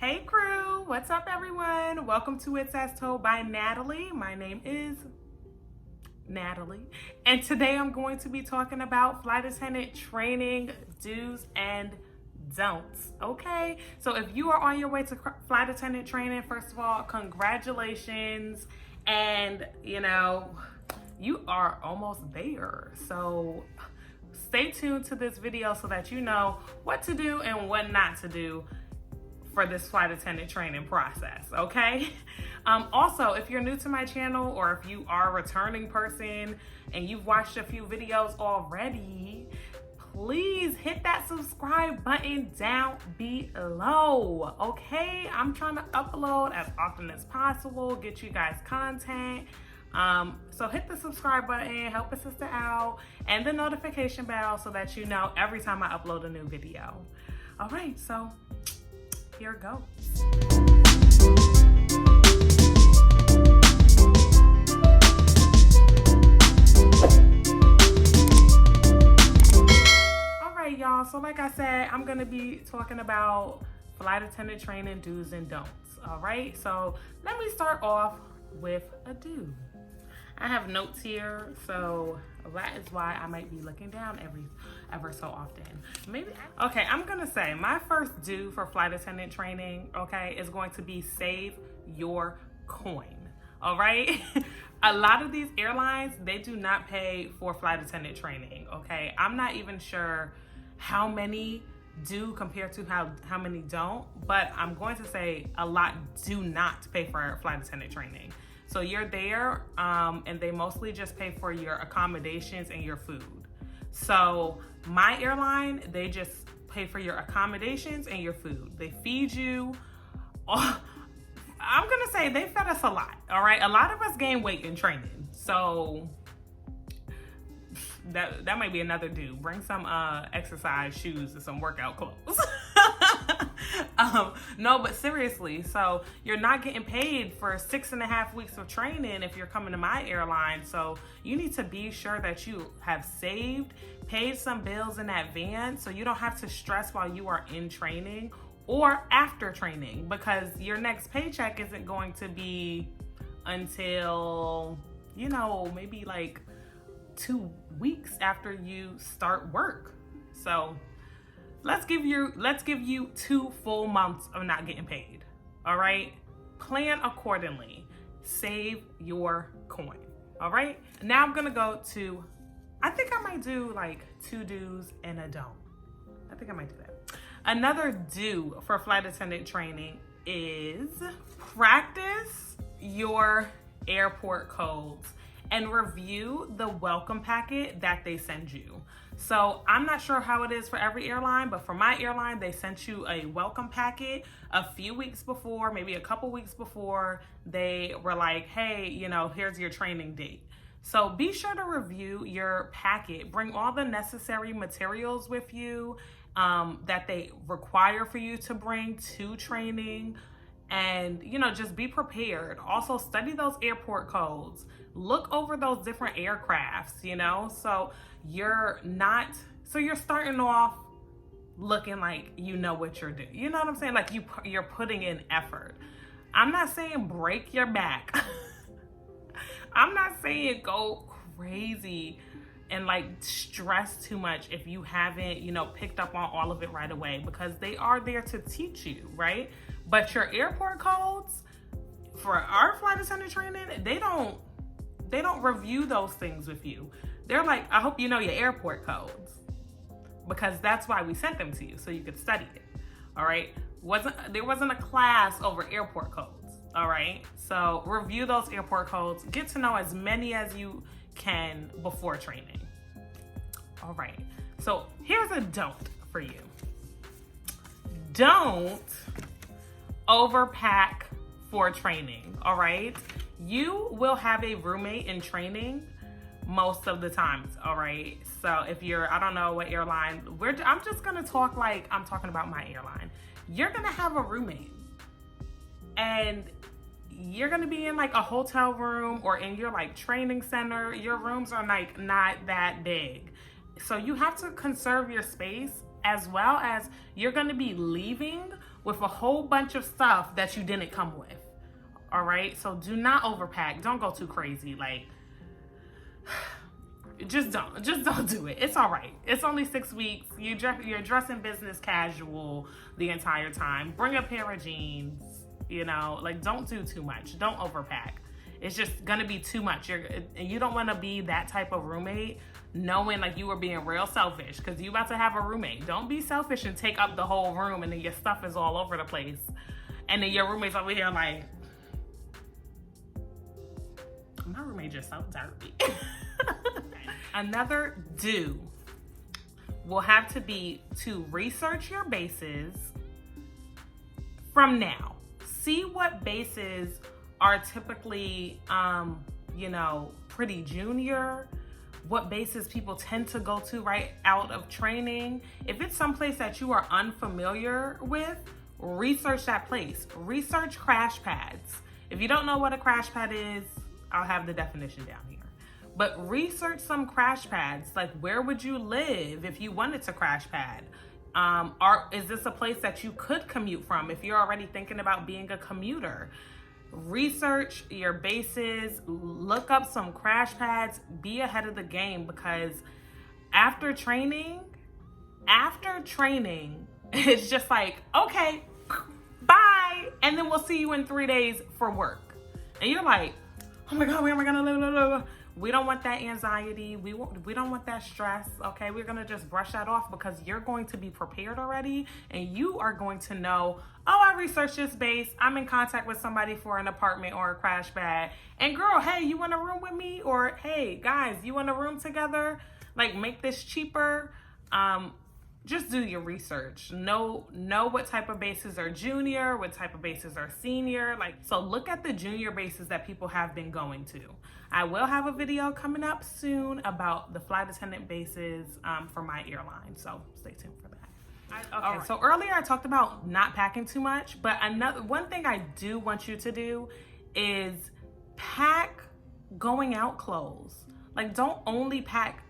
Hey crew, what's up everyone? Welcome to It's As Told by Natalie. My name is Natalie, and today I'm going to be talking about flight attendant training do's and don'ts. Okay, so if you are on your way to flight attendant training, first of all, congratulations, and you are almost there. So stay tuned to this video so that you know what to do and what not to do for this flight attendant training process, okay? Also, if you're new to my channel or if you are a returning person and you've watched a few videos already, please hit that subscribe button down below, okay? I'm trying to upload as often as possible, get you guys content. So hit the subscribe button, help a sister out, and the notification bell so that you know every time I upload a new video. All right, so here it goes. All right, y'all. So like I said, I'm going to be talking about flight attendant training do's and don'ts. All right. So let me start off with a do. I have notes here, so that is why I might be looking down ever so often. Okay, I'm gonna say my first do for flight attendant training, okay, is going to be save your coin. All right. A lot of these airlines, they do not pay for flight attendant training. Okay, I'm not even sure how many do compared to how many don't, but I'm going to say a lot do not pay for flight attendant training. So you're there, and they mostly just pay for your accommodations and your food. So my airline, they just pay for your accommodations and your food. They feed you. I'm gonna say they fed us a lot, all right? A lot of us gain weight in training. So that might be another do. Bring some exercise shoes and some workout clothes. No, but seriously, so you're not getting paid for 6.5 weeks of training if you're coming to my airline. So you need to be sure that you have saved, paid some bills in advance so you don't have to stress while you are in training or after training, because your next paycheck isn't going to be until, maybe like 2 weeks after you start work. So let's give you 2 full months of not getting paid. All right, plan accordingly, save your coin. All right, now I'm gonna go to, I think I might do like 2 do's and a don't. I think I might do that. Another do for flight attendant training is practice your airport codes and review the welcome packet that they send you. So I'm not sure how it is for every airline, but for my airline, they sent you a welcome packet a few weeks before, maybe a couple weeks before. They were like, hey, here's your training date. So be sure to review your packet. Bring all the necessary materials with you that they require for you to bring to training. And, just be prepared. Also study those airport codes. Look over those different aircrafts, so you're starting off looking like you know what you're doing. You know what I'm saying? Like you're putting in effort. I'm not saying break your back. I'm not saying go crazy and like stress too much if you haven't, picked up on all of it right away, because they are there to teach you, right? But your airport codes for our flight attendant training, they don't review those things with you. They're like, I hope you know your airport codes, because that's why we sent them to you, so you could study it. All right. There wasn't a class over airport codes. All right. So review those airport codes, get to know as many as you can before training. All right. So here's a don't for you. Don't overpack for training. All right. You will have a roommate in training most of the times. All right. So if you're, I don't know what airline, I'm just going to talk like I'm talking about my airline. You're going to have a roommate and you're going to be in like a hotel room or in your like training center. Your rooms are like not that big. So you have to conserve your space, as well as you're going to be leaving with a whole bunch of stuff that you didn't come with. All right, so do not overpack. Don't go too crazy. Like, just don't do it. It's all right. It's only 6 weeks. You're dressing business casual the entire time. Bring a pair of jeans. You know, like, don't do too much. Don't overpack. It's just gonna be too much. You don't want to be that type of roommate, knowing like you were being real selfish, because you about to have a roommate. Don't be selfish and take up the whole room, and then your stuff is all over the place, and then your roommate's over here like, my roommate just so dirty. Another do will have to be to research your bases from now. See what bases are typically, pretty junior, what bases people tend to go to right out of training. If it's someplace that you are unfamiliar with, research that place. Research crash pads. If you don't know what a crash pad is, I'll have the definition down here. But research some crash pads. Like, where would you live if you wanted to crash pad? Is this a place that you could commute from if you're already thinking about being a commuter? Research your bases, look up some crash pads, be ahead of the game, because after training, it's just like, okay, bye. And then we'll see you in 3 days for work. And you're like, oh my God, where am I gonna live? We don't want that anxiety. We don't want that stress. Okay, we're gonna just brush that off, because you're going to be prepared already, and you are going to know, oh, I researched this base. I'm in contact with somebody for an apartment or a crash pad. And girl, hey, you want a room with me? Or hey, guys, you want a room together? Like, make this cheaper. Just do your research. Know what type of bases are junior, what type of bases are senior. Like, so look at the junior bases that people have been going to. I will have a video coming up soon about the flight attendant bases for my airline. So stay tuned for that. Okay, so earlier I talked about not packing too much, but one thing I do want you to do is pack going out clothes. Like, don't only pack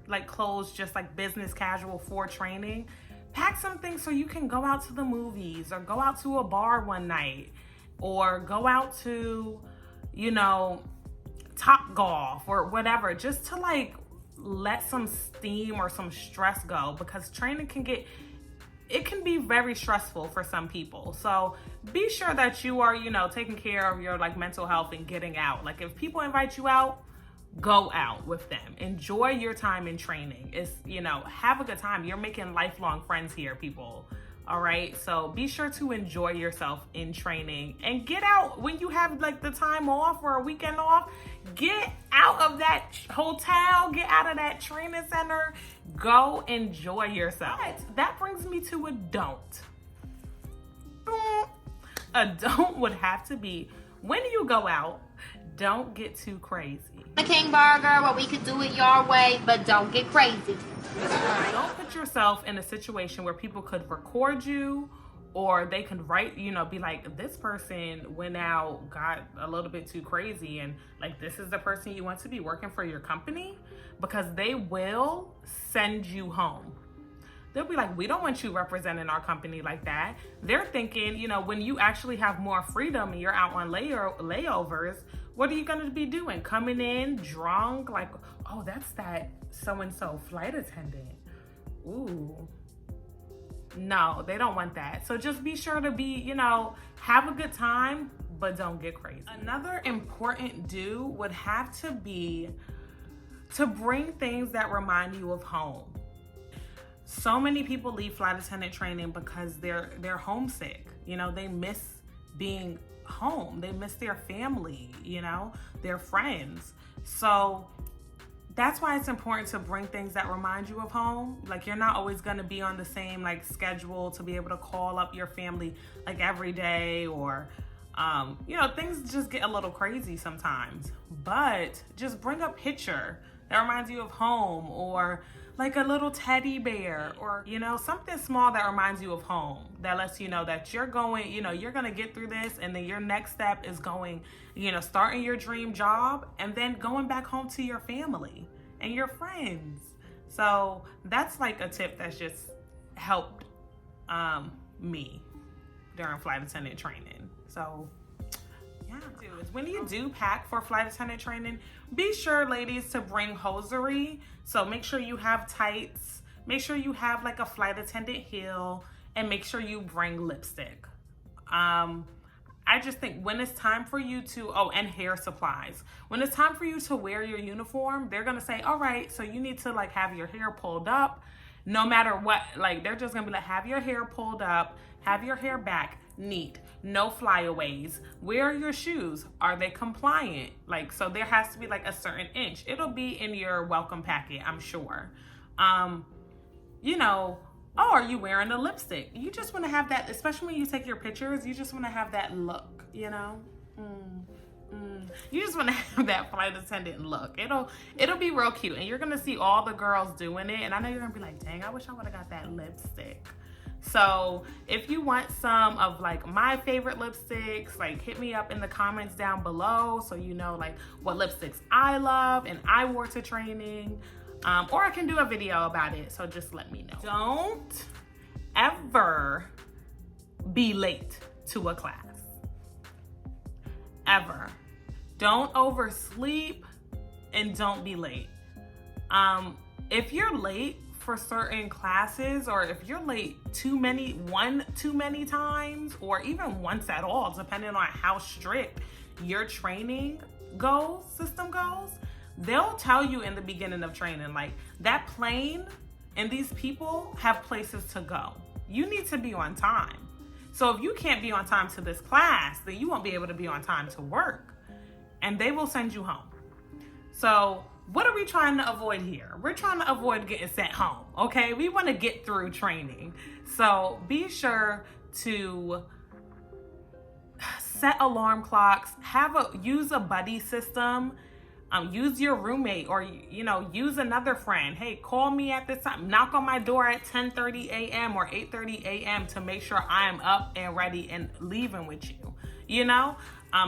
like clothes just like business casual for training. Pack some things so you can go out to the movies, or go out to a bar one night, or go out to, Top Golf or whatever, just to like let some steam or some stress go, because training can be very stressful for some people. So be sure that you are, taking care of your like mental health and getting out. Like, if people invite you out, go out with them. Enjoy your time in training. It's, have a good time. You're making lifelong friends here, people. All right. So be sure to enjoy yourself in training, and get out when you have like the time off or a weekend off. Get out of that hotel, get out of that training center, go enjoy yourself. But that brings me to a don't. A don't would have to be, when you go out, don't get too crazy. The King Burger, where we could do it your way, but don't get crazy. Don't put yourself in a situation where people could record you, or they could write, be like, this person went out, got a little bit too crazy, and like, this is the person you want to be working for your company, because they will send you home. They'll be like, we don't want you representing our company like that. They're thinking, when you actually have more freedom and you're out on layovers, what are you going to be doing? Coming in drunk, like, oh, that's that so-and-so flight attendant. Ooh. No, they don't want that. So just be sure to be, have a good time, but don't get crazy. Another important do would have to be to bring things that remind you of home. So many people leave flight attendant training because they're homesick. They miss being home. They miss their family, their friends. So that's why it's important to bring things that remind you of home. Like, you're not always going to be on the same like schedule to be able to call up your family like every day, or things just get a little crazy sometimes. But just bring a picture that reminds you of home, or like a little teddy bear, or something small that reminds you of home, that lets you know that you're going, you're going to get through this, and then your next step is going, starting your dream job, and then going back home to your family and your friends. So that's like a tip that's just helped me. during flight attendant training. So yeah, when you do pack for flight attendant training, be sure, ladies, to bring hosiery. So make sure you have tights, make sure you have like a flight attendant heel, and make sure you bring lipstick. I just think when it's time for you to, and hair supplies. When it's time for you to wear your uniform, they're gonna say, all right, so you need to like have your hair pulled up. No matter what, like they're just gonna be like, have your hair pulled up, have your hair back, neat, no flyaways. Where are your shoes? Are they compliant? Like, so there has to be like a certain inch. It'll be in your welcome packet, I'm sure. You know, oh, are you wearing a lipstick? You just want to have that, especially when you take your pictures, you just want to have that look, you know? You just want to have that flight attendant look. It'll be real cute, and you're going to see all the girls doing it, and I know you're going to be like, dang, I wish I would have got that lipstick. So if you want some of like my favorite lipsticks, like hit me up in the comments down below so you know like what lipsticks I love and I wore to training. Or I can do a video about it, so just let me know. Don't ever be late to a class. Ever. Don't oversleep and don't be late. If you're late for certain classes, or if you're late too many times, or even once at all, depending on how strict your training system goes, they'll tell you in the beginning of training, like that plane and these people have places to go. You need to be on time. So if you can't be on time to this class, then you won't be able to be on time to work, and they will send you home. So what are we trying to avoid here? We're trying to avoid getting sent home, okay? We want to get through training. So be sure to set alarm clocks, use a buddy system. Use your roommate, or use another friend. Hey, call me at this time. Knock on my door at 10:30 a.m. or 8:30 a.m. to make sure I am up and ready and leaving with you.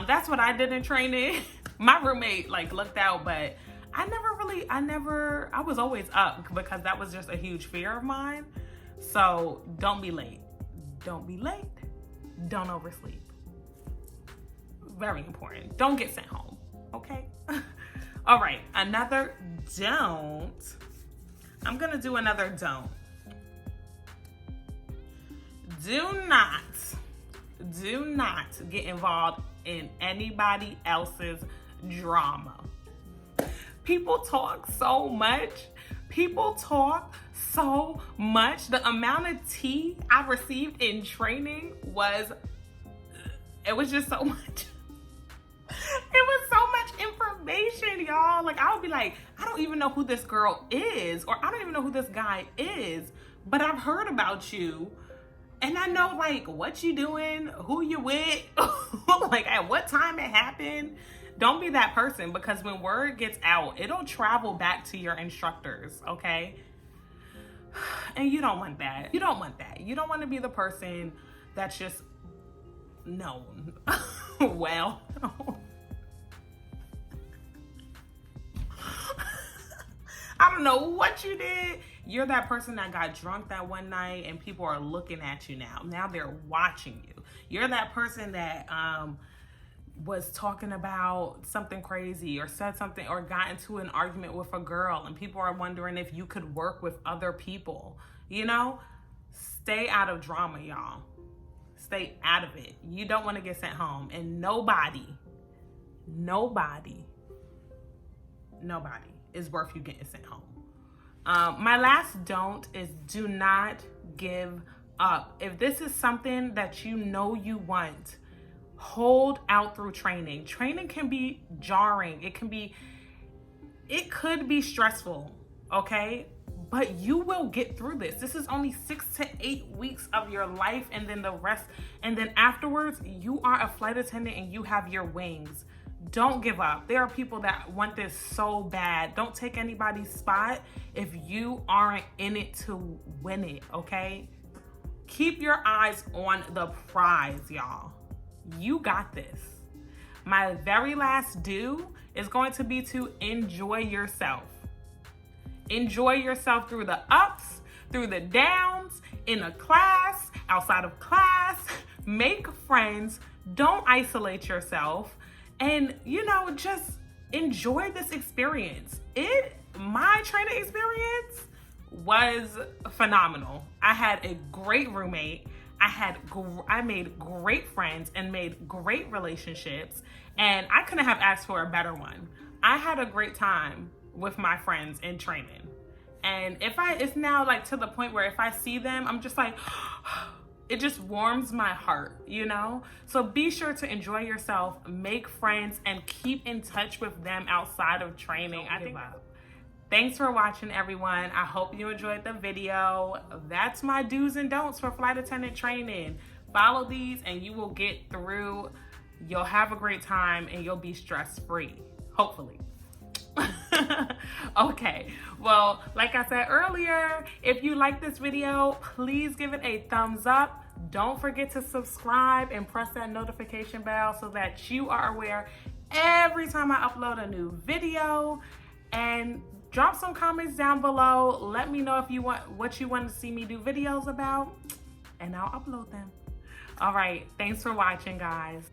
That's what I did in training. My roommate like looked out, but I was always up because that was just a huge fear of mine. So don't be late. Don't be late. Don't oversleep. Very important. Don't get sent home. Okay? All right, another don't. I'm gonna do another don't. Do not get involved in anybody else's drama. People talk so much. The amount of tea I received in training was just so much. It was so much information, y'all. Like, I would be like, I don't even know who this girl is, or I don't even know who this guy is, but I've heard about you, and I know like what you doing, who you with, like at what time it happened. Don't be that person, because when word gets out, it'll travel back to your instructors, okay? And you don't want that. You don't want that. You don't want to be the person that's just known. Well, I don't know what you did. You're that person that got drunk that one night and people are looking at you now. Now they're watching you. You're that person that was talking about something crazy, or said something, or got into an argument with a girl, and people are wondering if you could work with other people. Stay out of drama, y'all. Stay out of it. You don't want to get sent home, and nobody is worth you getting sent home. My last don't is do not give up. If this is something that you know you want, hold out through training. Training can be jarring. It could be stressful, okay? But you will get through this. This is only 6 to 8 weeks of your life, and then the rest, and then afterwards, you are a flight attendant and you have your wings. Don't give up. There are people that want this so bad. Don't take anybody's spot if you aren't in it to win it, okay? Keep your eyes on the prize, y'all. You got this. My very last do is going to be to enjoy yourself. Enjoy yourself through the ups, through the downs, in a class, outside of class. make friends, don't isolate yourself, and just enjoy this experience. My training experience was phenomenal. I had a great roommate. I made great friends and made great relationships, and I couldn't have asked for a better one. I had a great time with my friends in training. And it's now like to the point where if I see them, I'm just like, it just warms my heart, So be sure to enjoy yourself, make friends, and keep in touch with them outside of training. Thanks for watching, everyone. I hope you enjoyed the video. That's my do's and don'ts for flight attendant training. Follow these and you will get through. You'll have a great time and you'll be stress-free, hopefully. Okay, well, like I said earlier, if you like this video, please give it a thumbs up. Don't forget to subscribe and press that notification bell so that you are aware every time I upload a new video. And drop some comments down below. Let me know what you want to see me do videos about, and I'll upload them. All right, thanks for watching, guys.